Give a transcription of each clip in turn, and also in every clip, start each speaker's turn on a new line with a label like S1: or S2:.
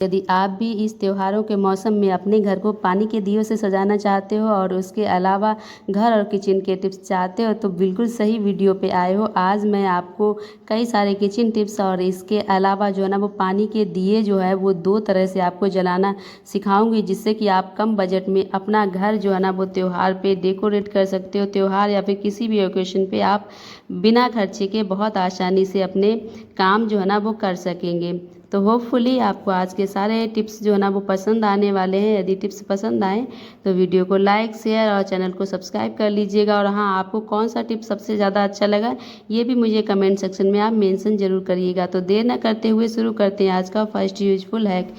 S1: यदि आप भी इस त्योहारों के मौसम में अपने घर को पानी के दियों से सजाना चाहते हो और उसके अलावा घर और किचन के टिप्स चाहते हो तो बिल्कुल सही वीडियो पे आए हो। आज मैं आपको कई सारे किचन टिप्स और इसके अलावा जो है ना वो पानी के दिए जो है वो 2 तरह से आपको जलाना सिखाऊंगी, जिससे कि आप कम बजट में अपना घर जो है ना वो त्योहार पे डेकोरेट कर सकते हो। त्योहार या फिर किसी भी ओकेशन पे आप बिना खर्चे के बहुत आसानी से अपने काम जो है ना वो कर सकेंगे। तो होपफुली आपको आज के सारे टिप्स जो है ना वो पसंद आने वाले हैं। यदि टिप्स पसंद आए तो वीडियो को लाइक, शेयर और चैनल को सब्सक्राइब कर लीजिएगा। और हाँ, आपको कौन सा टिप सबसे ज़्यादा अच्छा लगा ये भी मुझे कमेंट सेक्शन में आप मेंशन जरूर करिएगा। तो देर न करते हुए शुरू करते हैं आज का फर्स्ट यूजफुल हैक।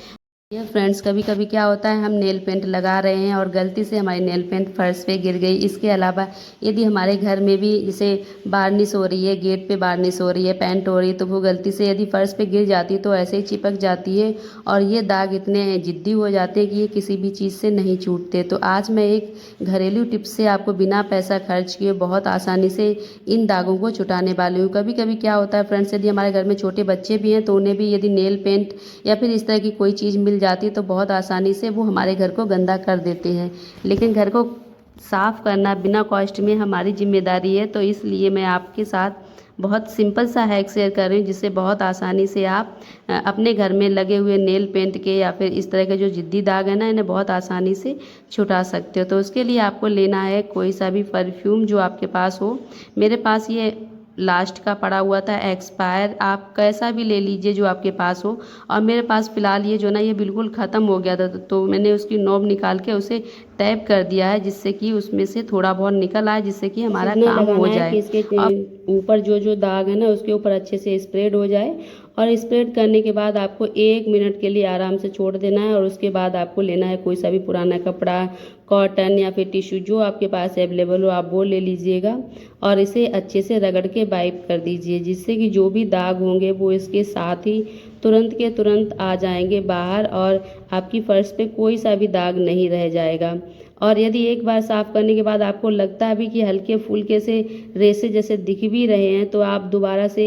S1: ये फ्रेंड्स, कभी कभी क्या होता है, हम नेल पेंट लगा रहे हैं और गलती से हमारी नेल पेंट फर्श पे गिर गई। इसके अलावा यदि हमारे घर में भी जैसे बार्निश हो रही है, गेट पे बार्निश हो रही है, पेंट हो रही है, तो वो गलती से यदि फर्श पे गिर जाती है तो ऐसे ही चिपक जाती है और ये दाग इतने जिद्दी हो जाते हैं कि ये किसी भी चीज़ से नहीं छूटते। तो आज मैं एक घरेलू टिप्स से आपको बिना पैसा खर्च किए बहुत आसानी से इन दागों को छुटाने वाली हूँ। कभी कभी क्या होता है फ्रेंड्स, यदि हमारे घर में छोटे बच्चे भी हैं तो उन्हें भी यदि नेल पेंट या फिर इस तरह की कोई चीज़ मिल जाती है तो बहुत आसानी से वो हमारे घर को गंदा कर देते हैं। लेकिन घर को साफ़ करना बिना कॉस्ट में हमारी जिम्मेदारी है। तो इसलिए मैं आपके साथ बहुत सिंपल सा हैक शेयर कर रही हूँ, जिससे बहुत आसानी से आप अपने घर में लगे हुए नेल पेंट के या फिर इस तरह के जो जिद्दी दाग है ना, इन्हें बहुत आसानी से छुटा सकते हो। तो उसके लिए आपको लेना है कोई सा भी परफ्यूम जो आपके पास हो। मेरे पास ये लास्ट का पड़ा हुआ था एक्सपायर, आप कैसा भी ले लीजिए जो आपके पास हो। और मेरे पास फ़िलहाल ये जो ना ये बिल्कुल ख़त्म हो गया था, तो मैंने उसकी नॉब निकाल के उसे टैप कर दिया है, जिससे कि उसमें से थोड़ा बहुत निकल आए, जिससे कि हमारा काम हो जाए। इसके ऊपर जो जो दाग है ना उसके ऊपर अच्छे से स्प्रेड हो जाए। और स्प्रेड करने के बाद आपको 1 मिनट के लिए आराम से छोड़ देना है। और उसके बाद आपको लेना है कोई सा भी पुराना कपड़ा, कॉटन या फिर टिश्यू जो आपके पास अवेलेबल हो आप वो ले लीजिएगा और इसे अच्छे से रगड़ के वाइप कर दीजिए, जिससे कि जो भी दाग होंगे वो इसके साथ ही तुरंत के तुरंत आ जाएंगे बाहर और आपकी फर्श पे कोई सा भी दाग नहीं रह जाएगा। और यदि एक बार साफ़ करने के बाद आपको लगता है भी कि हल्के फुल्के से रेसे जैसे दिख भी रहे हैं तो आप दोबारा से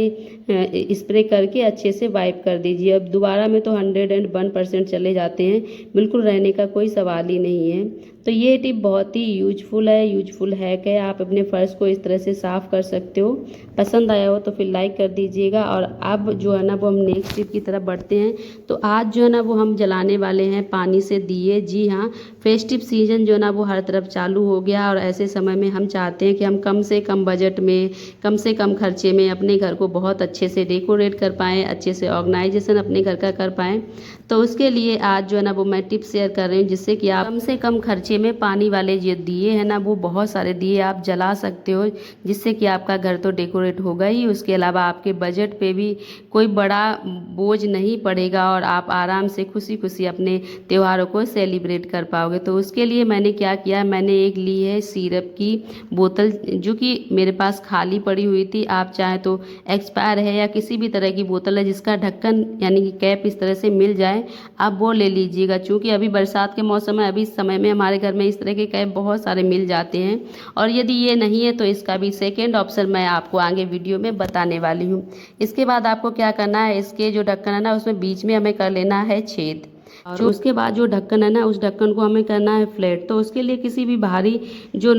S1: स्प्रे करके अच्छे से वाइप कर दीजिए। अब दोबारा में तो 101% चले जाते हैं, बिल्कुल रहने का कोई सवाल ही नहीं है। तो ये टिप बहुत ही यूजफुल हैक है। आप अपने फ़र्श को इस तरह से साफ़ कर सकते हो। पसंद आया हो तो फिर लाइक कर दीजिएगा। और अब जो है ना वो हम नेक्स्ट टिप की तरफ बढ़ते हैं। तो आज जो है ना वो हम जलाने वाले हैं पानी से दिए। जी हाँ, फेस्टिव सीजन जो है ना वो हर तरफ चालू हो गया और ऐसे समय में हम चाहते हैं कि हम कम से कम बजट में, कम से कम खर्चे में अपने घर को बहुत अच्छे से डेकोरेट कर पाएँ, अच्छे से ऑर्गेनाइजेशन अपने घर का कर पाएँ। तो उसके लिए आज जो है ना वो मैं टिप्स शेयर कर रही हूँ, जिससे कि आप कम से कम खर्चे में पानी वाले जो दिए हैं ना वो बहुत सारे दिए आप जला सकते हो, जिससे कि आपका घर तो डेकोरेट होगा ही, उसके अलावा आपके बजट पे भी कोई बड़ा बोझ नहीं पड़ेगा और आप आराम से खुशी खुशी अपने त्योहारों को सेलिब्रेट कर पाओगे। तो उसके लिए मैंने क्या किया, मैंने एक ली है सिरप की बोतल, जो कि मेरे पास खाली पड़ी हुई थी। आप चाहें तो एक्सपायर है या किसी भी तरह की बोतल है जिसका ढक्कन यानी कि कैप इस तरह से मिल जाए, आप वो ले लीजिएगा। चूँकि अभी बरसात के मौसम है, अभी इस समय में हमारे घर में इस तरह के कैप बहुत सारे मिल जाते हैं। और यदि ये नहीं है तो इसका भी सेकेंड ऑप्शन मैं आपको आगे वीडियो में बताने वाली हूँ। इसके बाद आपको क्या करना है, इसके जो ढक्कन है ना उसमें बीच में हमें कर लेना है छेद। और उसके बाद जो ढक्कन है ना उस ढक्कन को हमें करना है फ्लैट। तो उसके लिए किसी भी भारी जो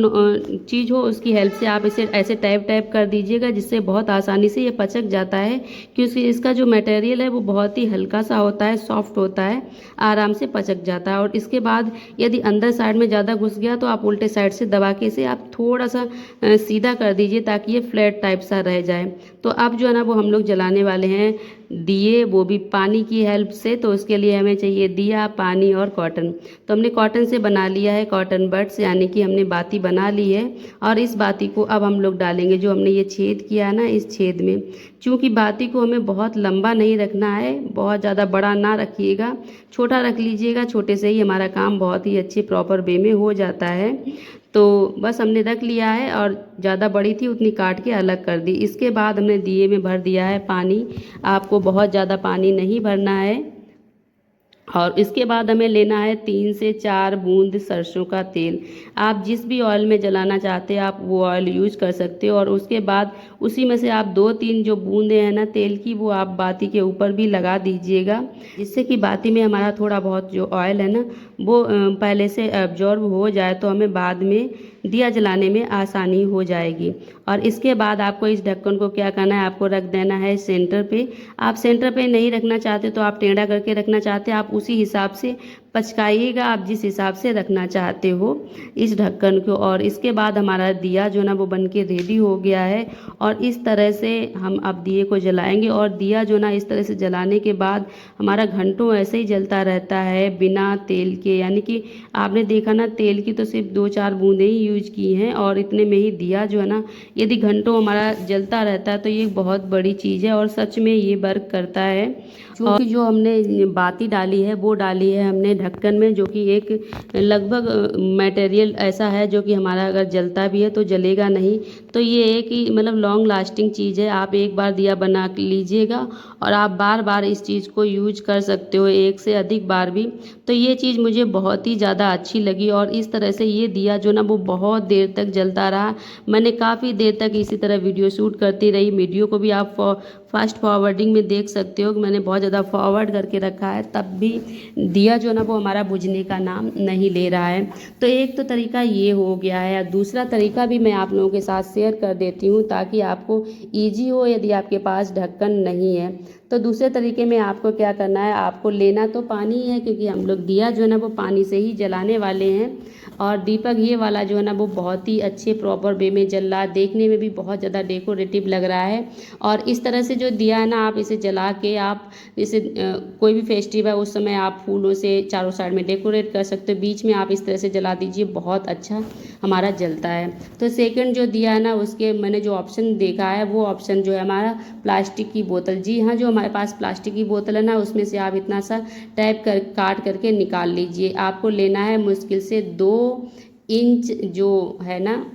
S1: चीज़ हो उसकी हेल्प से आप इसे ऐसे टैप टैप कर दीजिएगा, जिससे बहुत आसानी से ये पचक जाता है, क्योंकि इसका जो मटेरियल है वो बहुत ही हल्का सा होता है, सॉफ्ट होता है, आराम से पचक जाता है। और इसके बाद यदि अंदर साइड में ज़्यादा घुस गया तो आप उल्टे साइड से दबा के इसे आप थोड़ा सा सीधा कर दीजिए, ताकि ये फ्लैट टाइप सा रह जाए। तो अब जो है ना वो हम लोग जलाने वाले हैं दिए, वो भी पानी की हेल्प से। तो उसके लिए हमें चाहिए दिया, पानी और कॉटन। तो हमने कॉटन से बना लिया है, कॉटन बड्स, यानी कि हमने बाती बना ली है। और इस बाती को अब हम लोग डालेंगे जो हमने ये छेद किया है ना, इस छेद में। चूँकि बाती को हमें बहुत लंबा नहीं रखना है, बहुत ज़्यादा बड़ा ना रखिएगा, छोटा रख लीजिएगा। छोटे से ही हमारा काम बहुत ही अच्छे प्रॉपर वे में हो जाता है। तो बस हमने रख लिया है और ज़्यादा बड़ी थी उतनी काट के अलग कर दी। इसके बाद हमने दिए में भर दिया है पानी। आपको बहुत ज़्यादा पानी नहीं भरना है और इसके बाद हमें लेना है 3 से 4 बूंद सरसों का तेल। आप जिस भी ऑयल में जलाना चाहते हैं आप वो ऑयल यूज कर सकते हो। और उसके बाद उसी में से आप 2-3 जो बूंदें हैं ना तेल की, वो आप बाती के ऊपर भी लगा दीजिएगा, जिससे कि बाती में हमारा थोड़ा बहुत जो ऑयल है ना वो पहले से एब्जॉर्ब हो जाए, तो हमें बाद में दिया जलाने में आसानी हो जाएगी। और इसके बाद आपको इस ढक्कन को क्या करना है, आपको रख देना है सेंटर पे। आप सेंटर पे नहीं रखना चाहते तो आप टेढ़ा करके रखना चाहते हैं, आप उसी हिसाब से पचकाइएगा, आप जिस हिसाब से रखना चाहते हो इस ढक्कन को। और इसके बाद हमारा दिया जो ना वो बन के रेडी हो गया है। और इस तरह से हम अब दिए को जलाएंगे। और दिया जो ना इस तरह से जलाने के बाद हमारा घंटों ऐसे ही जलता रहता है बिना तेल के। यानी कि आपने देखा ना, तेल की तो सिर्फ 2-4 बूंदें ही यूज की हैं और इतने में ही दिया जो है ना यदि घंटों हमारा जलता रहता है तो ये बहुत बड़ी चीज़ है और सच में ये वर्क करता है। क्योंकि जो हमने बाती डाली है वो डाली है हमने ढक्कन में, जो कि एक लगभग मटेरियल ऐसा है जो कि हमारा अगर जलता भी है तो जलेगा नहीं। तो ये एक ही मतलब लॉन्ग लास्टिंग चीज़ है। आप एक बार दिया बना लीजिएगा और आप बार बार इस चीज़ को यूज कर सकते हो, एक से अधिक बार भी। तो ये चीज़ मुझे बहुत ही ज़्यादा अच्छी लगी और इस तरह से ये दिया जो ना वो बहुत देर तक जलता रहा। मैंने काफ़ी देर तक इसी तरह वीडियो शूट करती रही। वीडियो को भी आप फास्ट फॉरवर्डिंग में देख सकते हो कि मैंने बहुत ज़्यादा फॉरवर्ड करके रखा है, तब भी दिया जो ना वो हमारा बुझने का नाम नहीं ले रहा है। तो एक तो तरीका ये हो गया है। दूसरा तरीका भी मैं आप लोगों के साथ शेयर कर देती हूँ ताकि आपको ईजी हो यदि आपके पास ढक्कन नहीं है। तो दूसरे तरीके में आपको क्या करना है, आपको लेना तो पानी है क्योंकि हम लोग दिया जो है ना वो पानी से ही जलाने वाले हैं। और दीपक ये वाला जो है ना वो बहुत ही अच्छे प्रॉपर वे में जल रहा है, देखने में भी बहुत ज़्यादा डेकोरेटिव लग रहा है। और इस तरह से जो दिया है ना आप इसे जला के आप जैसे कोई भी फेस्टिवल है उस समय आप फूलों से चारों साइड में डेकोरेट कर सकते हो, बीच में आप इस तरह से जला दीजिए, बहुत अच्छा हमारा जलता है। तो सेकंड जो दिया है ना उसके मैंने जो ऑप्शन देखा है वो ऑप्शन जो है हमारा प्लास्टिक की बोतल। जी हाँ, जो हमारे पास प्लास्टिक की बोतल है ना उसमें से आप इतना सा टैप कर काट करके निकाल लीजिए। आपको लेना है मुश्किल से 2 इंच जो है ना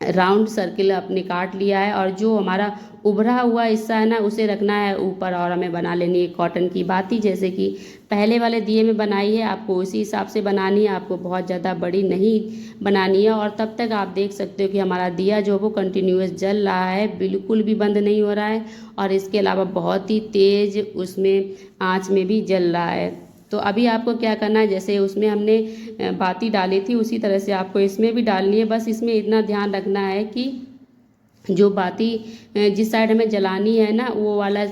S1: राउंड सर्किल आपने काट लिया है। और जो हमारा उभरा हुआ हिस्सा है ना उसे रखना है ऊपर और हमें बना लेनी है कॉटन की बाती, जैसे कि पहले वाले दिए में बनाई है। आपको उसी हिसाब से बनानी है, आपको बहुत ज़्यादा बड़ी नहीं बनानी है। और तब तक आप देख सकते हो कि हमारा दिया जो वो कंटिन्यूअस जल रहा है, बिल्कुल भी बंद नहीं हो रहा है और इसके अलावा बहुत ही तेज़ उसमें आँच में भी जल रहा है। तो अभी आपको क्या करना है, जैसे उसमें हमने बाती डाली थी उसी तरह से आपको इसमें भी डालनी है। बस इसमें इतना ध्यान रखना है कि जो बाती जिस साइड हमें जलानी है ना वो वाला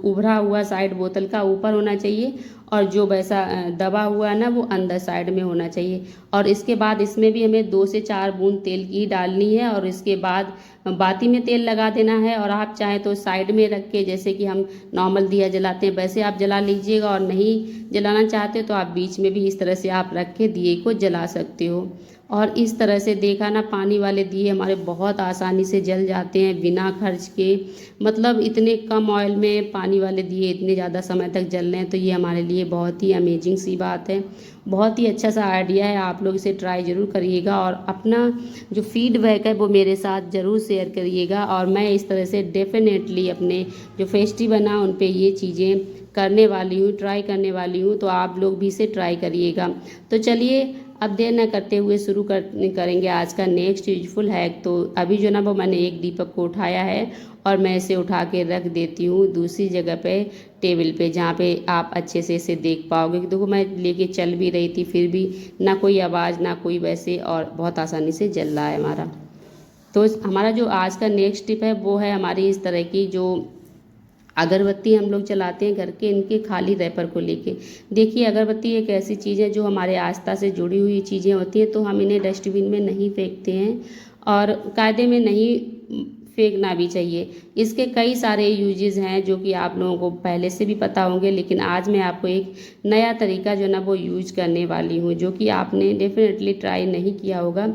S1: उभरा हुआ साइड बोतल का ऊपर होना चाहिए और जो वैसा दबा हुआ है ना वो अंदर साइड में होना चाहिए। और इसके बाद इसमें भी हमें 2 से 4 बूंद तेल की डालनी है और इसके बाद बाती में तेल लगा देना है। और आप चाहें तो साइड में रख के जैसे कि हम नॉर्मल दिया जलाते हैं वैसे आप जला लीजिएगा, और नहीं जलाना चाहते तो आप बीच में भी इस तरह से आप रख के दिए को जला सकते हो। और इस तरह से देखा ना पानी वाले दिए हमारे बहुत आसानी से जल जाते हैं बिना खर्च के। मतलब इतने कम ऑयल में पानी वाले दिए इतने ज़्यादा समय तक जल रहे हैं, तो ये हमारे लिए बहुत ही अमेजिंग सी बात है। बहुत ही अच्छा सा आइडिया है, आप लोग इसे ट्राई ज़रूर करिएगा और अपना जो फीडबैक है वो मेरे साथ ज़रूर शेयर करिएगा। और मैं इस तरह से डेफिनेटली अपने जो फेस्टिवल है उन पे ये चीज़ें करने वाली हूँ, ट्राई करने वाली हूँ, तो आप लोग भी इसे ट्राई करिएगा। तो चलिए अब देर न करते हुए शुरू करेंगे आज का नेक्स्ट यूजफुल हैक। तो अभी जो ना वो मैंने एक दीपक को उठाया है और मैं इसे उठा के रख देती हूँ दूसरी जगह पे टेबल पे, जहाँ पे आप अच्छे से इसे देख पाओगे। देखो मैं लेके चल भी रही थी फिर भी ना कोई आवाज़ ना कोई वैसे, और बहुत आसानी से जल रहा है हमारा। तो हमारा जो आज का नेक्स्ट टिप है वो है हमारी इस तरह की जो अगरबत्ती हम लोग जलाते हैं घर के, इनके खाली रैपर को लेके। देखिए अगरबत्ती एक ऐसी चीज़ है जो हमारे आस्था से जुड़ी हुई चीज़ें होती हैं, तो हम इन्हें डस्टबिन में नहीं फेंकते हैं और कायदे में नहीं फेंकना भी चाहिए। इसके कई सारे यूजेस हैं जो कि आप लोगों को पहले से भी पता होंगे, लेकिन आज मैं आपको एक नया तरीका जो ना वो यूज करने वाली हूँ जो कि आपने डेफिनेटली ट्राई नहीं किया होगा।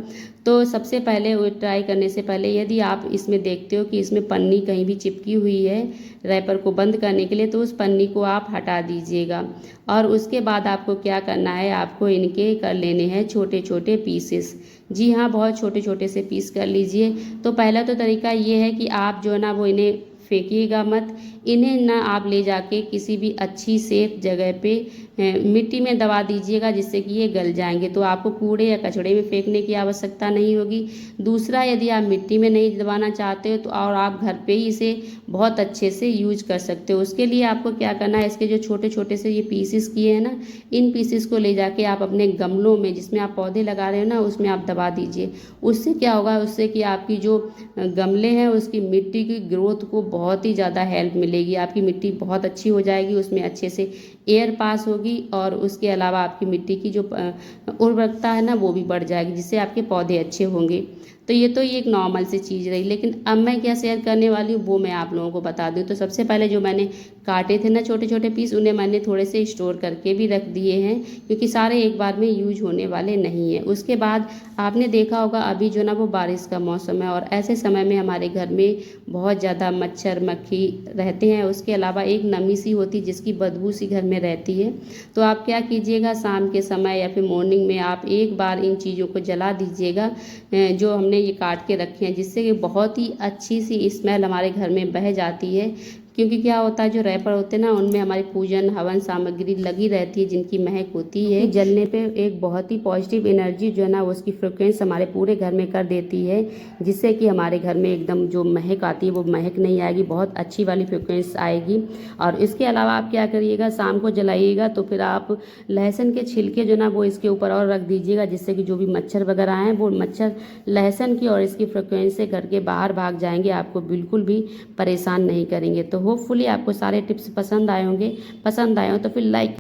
S1: तो सबसे पहले वो ट्राई करने से पहले यदि आप इसमें देखते हो कि इसमें पन्नी कहीं भी चिपकी हुई है रैपर को बंद करने के लिए, तो उस पन्नी को आप हटा दीजिएगा। और उसके बाद आपको क्या करना है, आपको इनके कर लेने हैं छोटे छोटे पीसेस। जी हाँ, बहुत छोटे छोटे से पीस कर लीजिए। तो पहला तो तरीका ये है कि आप जो है ना वो इन्हें फेंकिएगा मत, इन्हें ना आप ले जाके किसी भी अच्छी सेफ जगह पे मिट्टी में दबा दीजिएगा जिससे कि ये गल जाएंगे, तो आपको कूड़े या कचड़े में फेंकने की आवश्यकता नहीं होगी। दूसरा, यदि आप मिट्टी में नहीं दबाना चाहते हो तो और आप घर पे ही इसे बहुत अच्छे से यूज कर सकते हो। उसके लिए आपको क्या करना है, इसके जो छोटे छोटे से ये पीसेस किए हैं ना, इन पीसेस को ले जाके आप अपने गमलों में जिसमें आप पौधे लगा रहे हो ना, उसमें आप दबा दीजिए। उससे क्या होगा, उससे कि आपकी जो गमले हैं उसकी मिट्टी की ग्रोथ को बहुत ही ज़्यादा हेल्प मिलेगी। आपकी मिट्टी बहुत अच्छी हो जाएगी, उसमें अच्छे से एयर पास होगी और उसके अलावा आपकी मिट्टी की जो उर्वरकता है ना वो भी बढ़ जाएगी, जिससे आपके पौधे अच्छे होंगे। तो ये एक नॉर्मल सी चीज़ रही, लेकिन अब मैं क्या शेयर करने वाली हूँ वो मैं आप लोगों को बता दूँ। तो सबसे पहले जो मैंने काटे थे ना छोटे छोटे पीस, उन्हें मैंने थोड़े से स्टोर करके भी रख दिए हैं, क्योंकि सारे एक बार में यूज होने वाले नहीं है। उसके बाद आपने देखा होगा अभी जो ना वो बारिश का मौसम है, और ऐसे समय में हमारे घर में बहुत ज़्यादा मच्छर मक्खी रहते हैं। उसके अलावा एक नमी सी होती है जिसकी बदबू सी घर में रहती है। तो आप क्या कीजिएगा, शाम के समय या फिर मॉर्निंग में आप एक बार इन चीज़ों को जला दीजिएगा जो हमने ये काट के रखे हैं, जिससे कि बहुत ही अच्छी सी स्मेल हमारे घर में बह जाती है। क्योंकि क्या होता है, जो रैपर होते हैं ना उनमें हमारी पूजन हवन सामग्री लगी रहती है जिनकी महक होती है। जलने पे एक बहुत ही पॉजिटिव एनर्जी जो है ना उसकी फ्रिक्वेंस हमारे पूरे घर में कर देती है, जिससे कि हमारे घर में एकदम जो महक आती है वो महक नहीं आएगी, बहुत अच्छी वाली फ्रिक्वेंस आएगी। और इसके अलावा आप क्या करिएगा, शाम को जलाइएगा तो फिर आप लहसुन के छिलके जो ना वो इसके ऊपर और रख दीजिएगा, जिससे कि जो भी मच्छर वगैरह हैं वो मच्छर लहसुन की और इसकी फ्रिक्वेंस से घर के बाहर भाग जाएंगे, आपको बिल्कुल भी परेशान नहीं करेंगे। तो होपफुली आपको सारे टिप्स पसंद आए होंगे। पसंद आए हो तो फिर लाइक